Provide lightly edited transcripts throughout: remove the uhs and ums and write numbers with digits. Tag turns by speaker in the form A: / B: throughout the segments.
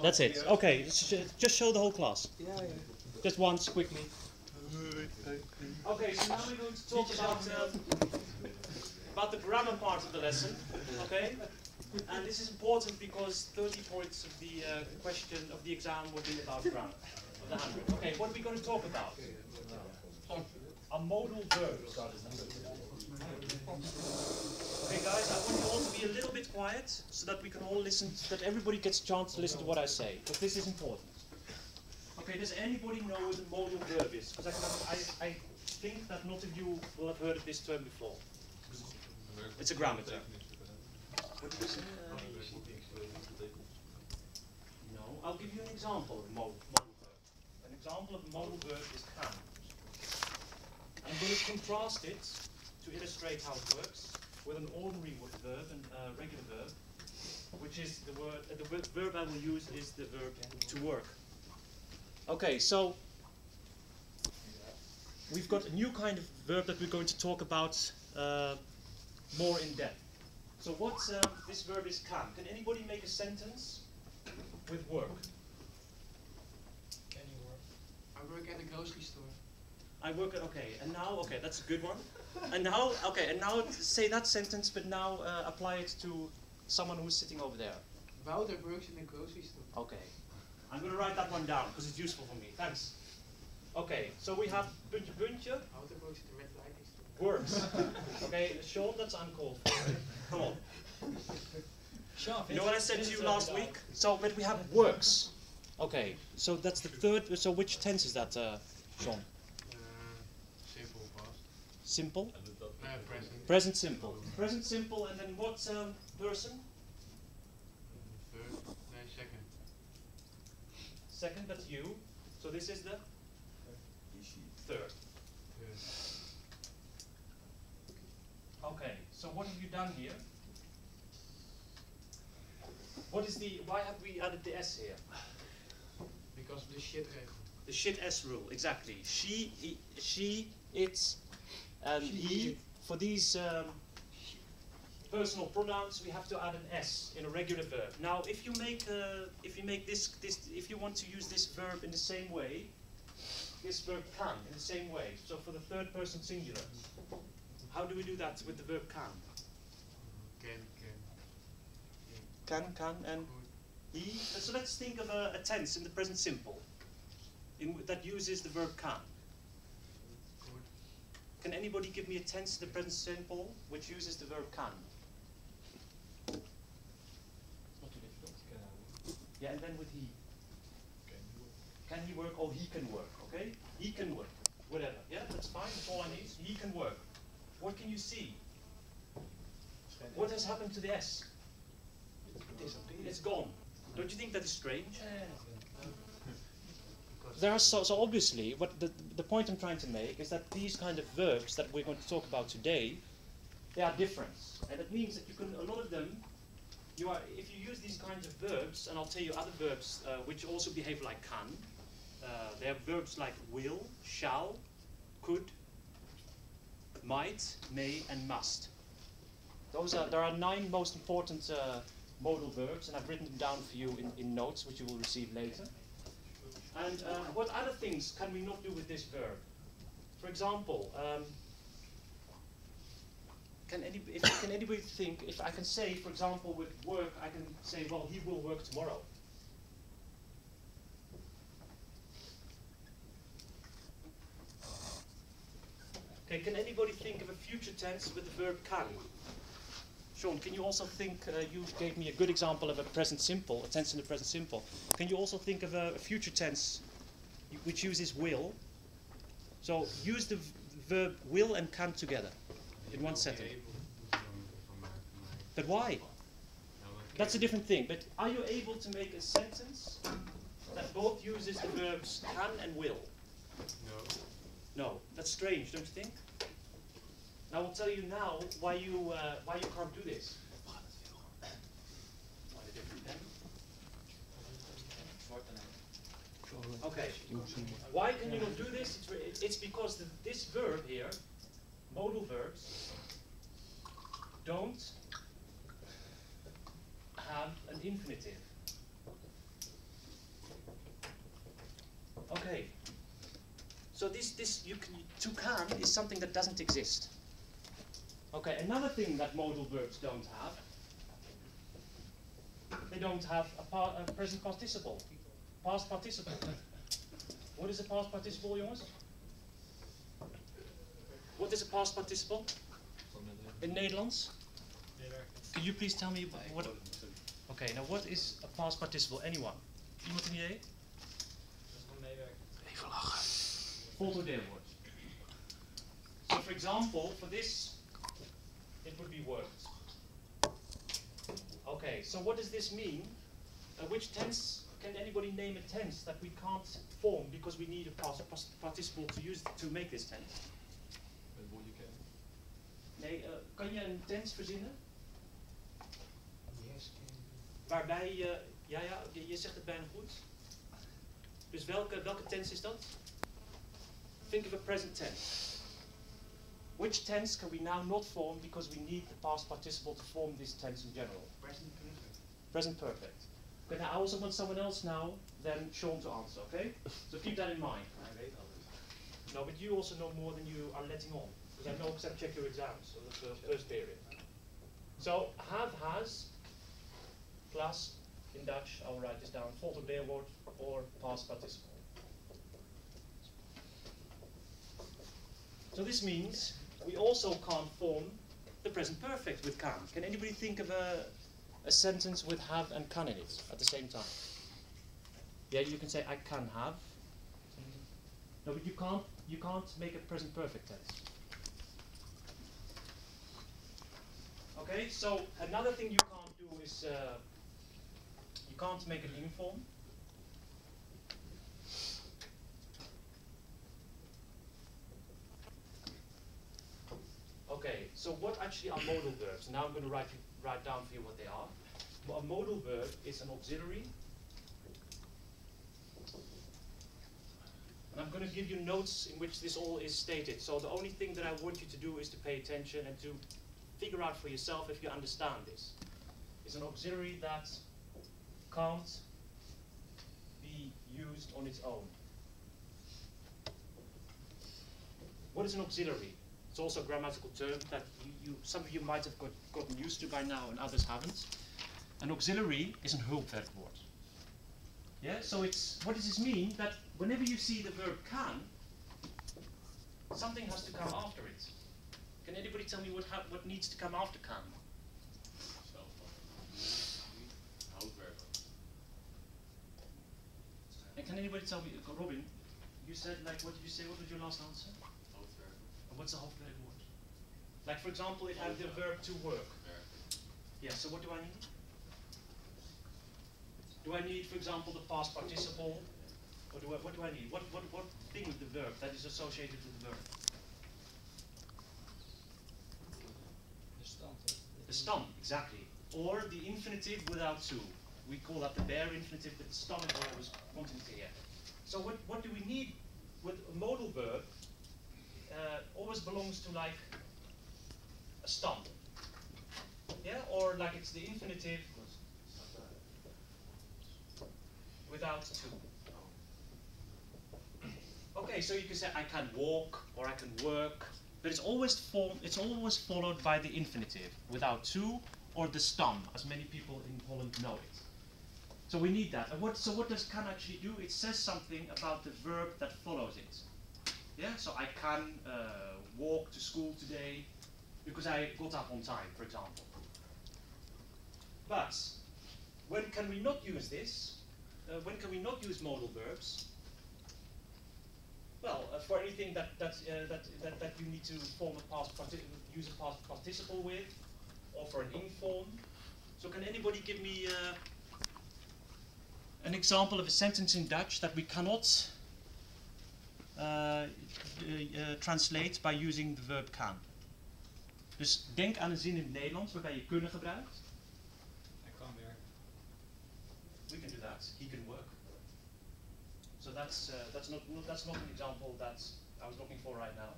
A: That's it. Okay, just show the whole class.
B: Yeah, yeah.
A: Just once, quickly. Okay, so now we're going to talk about the grammar part of the lesson. Okay, and this is important because 30 points of the question of the exam will be about grammar. Of the 100. Okay, what are we going to talk about? A modal verbs. Okay, guys, I want you all to be a little bit quiet so that we can all listen, so that everybody gets a chance to listen to what I say, because this is important. Okay, does anybody know what a modal verb is? Because I think that not of you will have heard of this term before. It's a grammar term. What did you say? No, I'll give you an example of a modal verb. An example of a modal verb is can. I'm going to contrast it to illustrate how it works with an ordinary verb and regular verb, which is the word. The verb I will use is the verb to work. Okay, so we've got a new kind of verb that we're going to talk about more in depth. So what this verb is can. Can anybody make a sentence with work?
B: Can you work? I work at a grocery store.
A: I work at, okay, and now, okay, that's a good one. And now, okay, and now say that sentence, but now apply it to someone who's sitting over there.
B: Wouter works in a grocery store.
A: Okay. I'm going to write that one down, because it's useful for me. Thanks. Okay, so we have puntje puntje.
B: Wouter works in the red lighting store.
A: Works. Okay, Sean, that's uncalled for. Come on. You know what I said to you last week? So, but we have works. Okay, so that's the third, so which tense is that, Sean?
B: Simple, past.
A: Simple?
B: Present.
A: Present simple. Present simple, and then what person?
B: First, no, second.
A: Second, that's you. So this is the third. Okay, so what have you done here? What is the, why have we added the S here?
B: Because of the shit regel.
A: The shit S rule, exactly. She, it, and he. For these personal pronouns, we have to add an S in a regular verb. Now, if you want to use this verb in the same way, this verb can in the same way. So for the third person singular, how do we do that with the verb can? Can, and he. So let's think of a tense in the present simple that uses the verb can. Can anybody give me a tense in the present simple which uses the verb can? Not too difficult. Yeah, and then with he. Can he work? Oh, he can work, okay? He can work. Whatever. Yeah, that's fine. That's all I need. He can work. What can you see? What has happened to the S? It's gone. Don't you think that is strange? There are so obviously, what the point I'm trying to make is that these kind of verbs that we're going to talk about today, they are different, and it means that you can, a lot of them, if you use these kinds of verbs, and I'll tell you other verbs which also behave like can. They have verbs like will, shall, could, might, may, and must. There are 9 most important modal verbs, and I've written them down for you in notes, which you will receive later. And what other things can we not do with this verb? For example, can anybody think, if I can say, for example, with work, I can say, well, he will work tomorrow. Okay, can anybody think of a future tense with the verb can? Sean, can you also think, you gave me a good example of a present simple, a tense in the present simple. Can you also think of a future tense which uses will? So use the verb will and can together in one sentence. But why? That's a different thing. But are you able to make a sentence that both uses the verbs can and will? No. No, that's strange, don't you think? And I will tell you now why you can't do this. Okay. Why can you not do this? It's because this verb here, modal verbs, don't have an infinitive. So to can is something that doesn't exist. Okay, another thing that modal verbs don't have, they don't have a present participle, past participle. What is a past participle, jongens? What is a past participle in Nederlands? Can you please tell me what? Okay, now what is a past participle? Anyone? Iemand een idee? Even lachen. Voltooid deelwoord. So for example, for this, it would be worked. Okay, so what does this mean? Which tense, can anybody name a tense that we can't form because we need a past participle to make this tense? Nee, kan je een tense verzinnen?
B: Yes,
A: Waarbij je, je zegt het bijna goed. Dus welke tense is dat? Think of a present tense. Which tense can we now not form because we need the past participle to form this tense in general?
B: Present perfect.
A: Present perfect. Okay, now I also want someone else now, then Sean to answer, okay? So keep that in mind. No, but you also know more than you are letting on. Because I know because I've checked your exams, so that's the first period. So have, has, plus, in Dutch, I will write this down, voltooid deelwoord or past participle. So this means we also can't form the present perfect with can. Can anybody think of a sentence with have and can in it at the same time? Yeah, you can say I can have. No, but you can't make a present perfect tense. Okay, so another thing you can't do is you can't make an inform. Okay, so what actually are modal verbs? Now I'm going to write down for you what they are. Well, a modal verb is an auxiliary. And I'm going to give you notes in which this all is stated. So the only thing that I want you to do is to pay attention and to figure out for yourself if you understand this. It's an auxiliary that can't be used on its own. What is an auxiliary? It's also a grammatical term that some of you might have gotten used to by now and others haven't. An auxiliary is een hulpwerkwoord. Yeah, so what does this mean? That whenever you see the verb can, something has to come after it. Can anybody tell me what needs to come after can? And can anybody tell me, Robin, you said, like, what did you say? What was your last answer? And what's a hoofdwerkwoord? Like, for example, it had the verb to work. Yeah, so what do I need? Do I need, for example, the past participle? Or what do I need? What thing with the verb that is associated with the verb? The stam, exactly. Or the infinitive without to. We call that the bare infinitive, but the stam is always wanting to hear. So what do we need with a modal verb? Always belongs to like a stam. Yeah, or like it's the infinitive without to. Okay, so you can say I can walk or I can work, but it's always followed by the infinitive without to or the stam, as many people in Holland know it. So we need that. And what does can actually do? It says something about the verb that follows it. Yeah, so I can walk to school today because I got up on time, for example. But when can we not use this? When can we not use modal verbs? Well, for anything that you need to form use a past participle with, or for an inform. So can anybody give me an example of a sentence in Dutch that we cannot translate by using the verb can? Dus denk aan een zin in het Nederlands waarbij je kunnen gebruikt.
B: Hij kan werken.
A: We can do that. He can work. So that's not an example that I was looking for right now.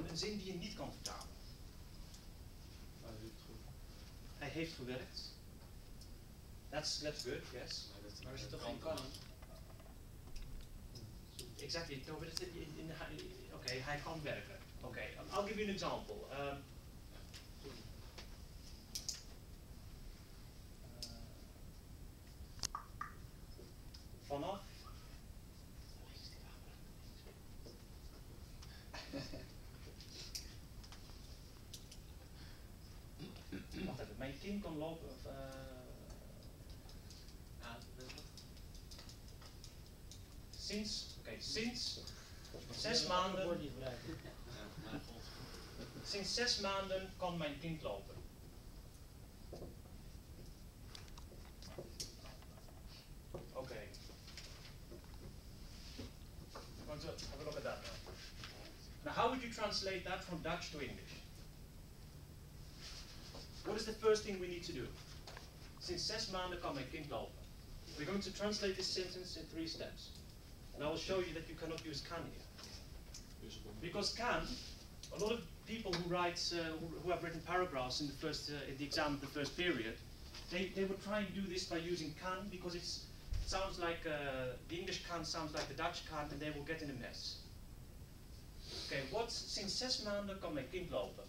A: Een zin die je niet kan vertalen. Hij heeft gewerkt. That's good, yes.
B: Maar er zit toch geen kan in?
A: exactly. No, but it's okay, hij kan werken. Okay, I'll give you an example. Vanaf. Wacht even, mijn kind kan lopen. Sinds 6 maanden. Sinds 6 maanden kan mijn kind lopen. Okay. Want have a look at that now. Now, how would you translate that from Dutch to English? What is the first thing we need to do? Sinds 6 maanden kan mijn kind lopen. We're going to translate this sentence in 3 steps. And I will show you that you cannot use can here. Because can, a lot of people who write, who have written paragraphs in the first, in the exam of the first period, they would try and do this by using can because it sounds like the English can sounds like the Dutch can, and they will get in a mess. Okay, sinds 6 maanden kan mijn kind lopen?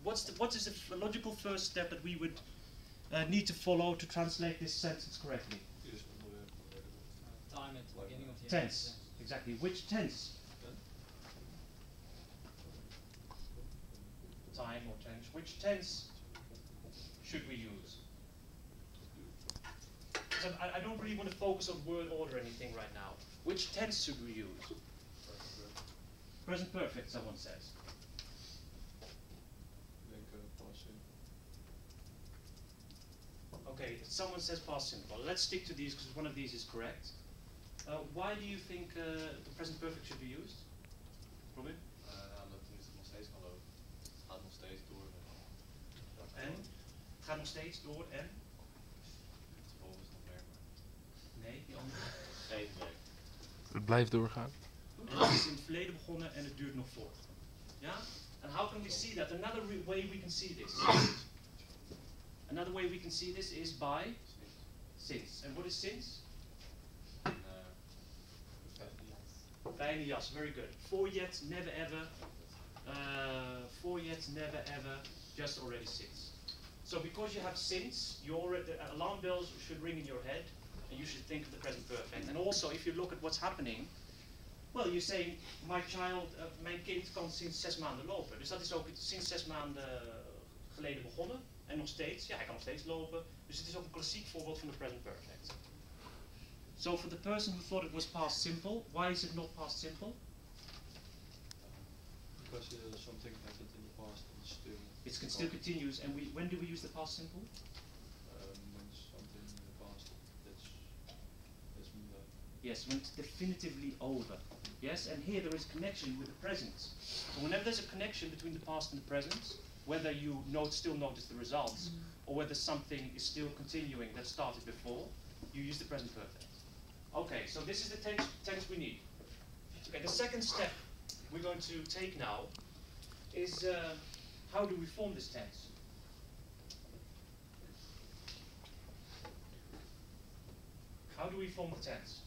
A: What is the logical first step that we would need to follow to translate this sentence correctly?
B: Time at the beginning of the
A: Tense, exactly. Which tense? Time or tense. Which tense should we use? Because I don't really want to focus on word order or anything right now. Which tense should we use? Present perfect, someone says. Okay, someone says past simple. Let's stick to these because one of these is correct. Why do you think the present perfect should be used? Robin?
C: Omdat het nog steeds kan lopen. Het gaat nog steeds door.
A: En? Het gaat nog steeds door en?
C: Het vervolgens nog werkbaar.
A: Nee, die andere.
C: Geen werk.
D: Het blijft doorgaan.
A: En het is in het verleden begonnen en het duurt nog voort. Ja? And how can we see that? Another way we can see this. Another way we can see this is by since. And what is since? Bij een jas, very good. For yet, never ever. For yet, never ever. Just already since. So because you have since, the alarm bells should ring in your head, and you should think of the present perfect. And also, if you look at what's happening, well, you're saying, mijn kind kan sinds 6 maanden lopen. Dus dat is ook sinds 6 maanden geleden begonnen. En nog steeds, ja, hij kan nog steeds lopen. Dus het is ook een klassiek voorbeeld van de present perfect. So for the person who thought it was past simple, why is it not past simple?
E: Because something happened in the past and still.
A: It still continues, and when do we use the past simple?
E: When something in the past that's
A: Yes, when it's definitively over. Yes, and here there is a connection with the present. So whenever there's a connection between the past and the present, whether you still notice the results, or whether something is still continuing that started before, you use the present perfect. Okay, so this is the tense we need. Okay, the second step we're going to take now is how do we form this tense? How do we form the tense?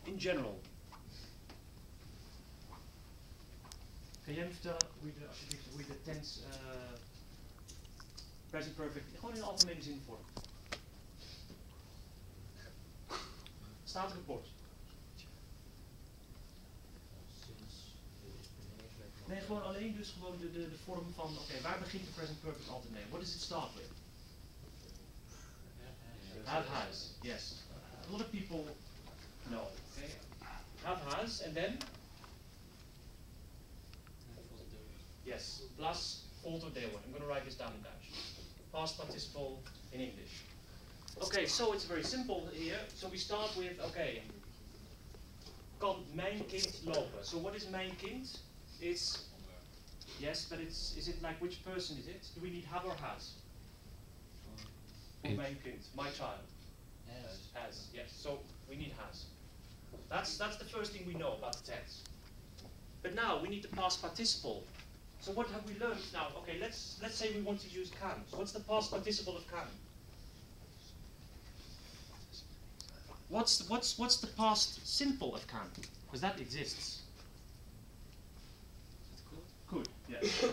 A: In general. Kan jij me vertellen hoe je de tense present perfect gewoon in de algemene zin vormt? Staat er op het bord? Nee, gewoon alleen dus gewoon de vorm van, oké, waar begint de present perfect altijd mee? What does it start with? Have has, yes. A lot of people know, okay? Have has, and then? Yes, plus voltooid deelwoord. I'm going to write this down in Dutch. Past participle in English. Okay, so it's very simple here. So we start with, okay, kan mijn kind lopen? So what is mijn kind? It's, yes, but is it like which person is it? Do we need have or has? For mijn kind, my child. Has, yes. So we need has. That's the first thing we know about the tense. But now we need the past participle. So what have we learned now? Okay, let's say we want to use can. So what's the past participle of can? what's the past simple of can? Because that exists. Could, yes.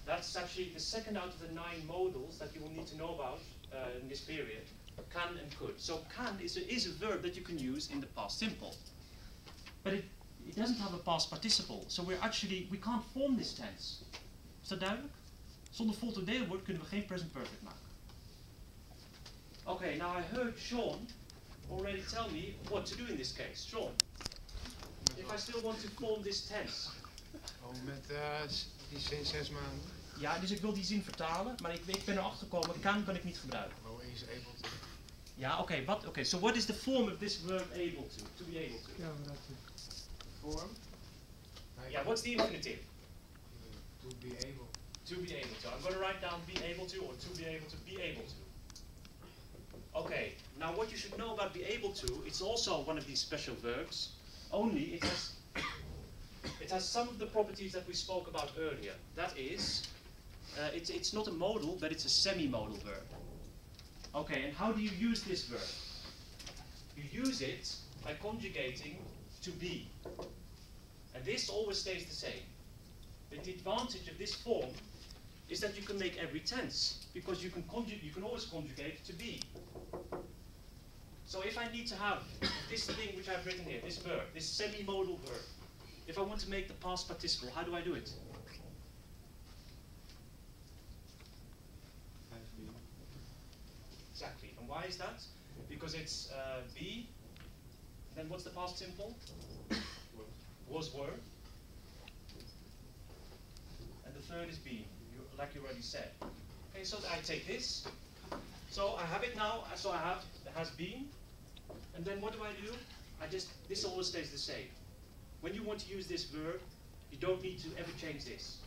A: That's actually the second out of the 9 modals that you will need to know about in this period. Can and could. So can is a verb that you can use in the past simple. But it doesn't have a past participle. So we can't form this tense. Is dat duidelijk? Zonder voltooid deelwoord kunnen we geen present perfect maken. Okay, now I heard Sean already tell me what to do in this case. Sean, if I still want to form this tense.
B: Oh, met die zin 6 maanden.
A: Ja, dus ik wil die zin vertalen, maar ik ben erachter gekomen, kan ik niet gebruiken.
B: Oh, is able to.
A: Ja, oké, so what is the form of this verb able to be able to?
B: Ja, dat
A: Form? Yeah, what's the infinitive?
B: To be able.
A: To be able to. I'm going to write down be able to or to be able to be able to. Okay, now what you should know about be able to, it's also one of these special verbs, only it has some of the properties that we spoke about earlier. That is, it's not a modal, but it's a semi-modal verb. Okay, and how do you use this verb? You use it by conjugating to be. And this always stays the same. But the advantage of this form is that you can make every tense, because you can always conjugate to be. So if I need to have this thing which I've written here, this verb, this semi-modal verb, if I want to make the past participle, how do I do it? Exactly. And why is that? Because it's be, then what's the past simple? Was, were. And the third is be, like you already said. Okay, so I take this. So I have it now, so I have, it has been. And then what do? This always stays the same. When you want to use this verb, you don't need to ever change this.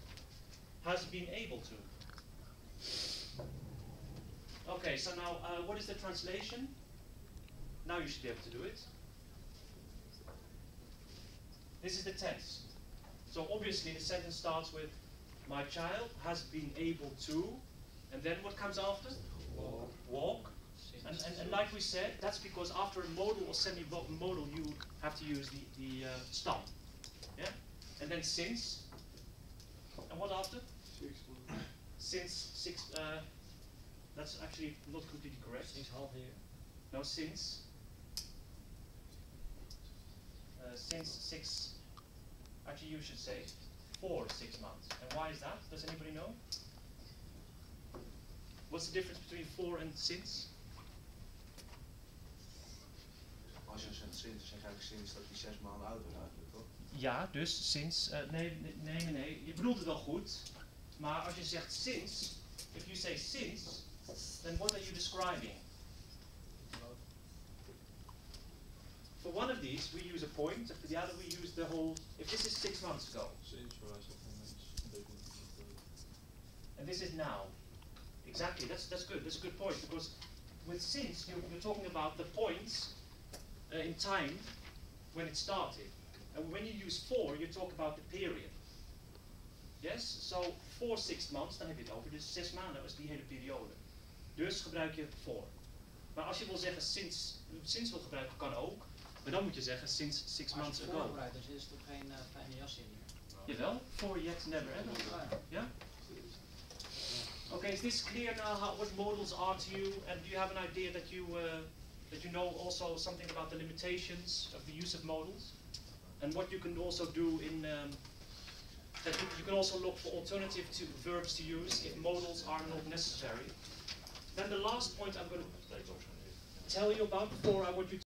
A: Has been able to. Okay, so now what is the translation? Now you should be able to do it. This is the tense. So obviously the sentence starts with my child has been able to, and then what comes after? Walk. And like we said, that's because after a modal or semi-modal you have to use the stem. Yeah? And then since. And what after?
E: 6 months.
A: Since 6, that's actually not completely correct.
B: Sinds half year.
A: No, since. Since 6, actually you should say for 6 months. And why is that? Does anybody know? What's the difference between for and since?
C: Als je zegt sinds, zeg eigenlijk sinds dat hij 6 maanden oud is eigenlijk, toch?
A: Ja, dus sinds, nee, je bedoelt het wel goed, maar als je zegt since, if you say since, then what are you describing? For one of these we use a point, and for the other we use the whole, if this is 6 months ago,
E: Sinds verwijst op een mens.
A: and this is now, exactly, that's good, that's a good point, because with since you're talking about the points in time when it started. And when you use for, you talk about the period. Yes? So for 6 months, dan heb je het over. Dus 6 maanden is die hele periode. Dus gebruik je for. Maar als je wil zeggen sinds wil gebruiken, kan ook. Maar dan moet je zeggen since 6 months ago.
F: Voorbereid, dus is toch geen fijne jas in hier?
A: Jawel, for yet never ever. Yeah? Okay, is this clear now what modals are to you? And do you have an idea that you know also something about the limitations of the use of modals? And what you can also do in that you can also look for alternative to verbs to use if modals are not necessary. Then the last point I'm going to tell you about before I want you to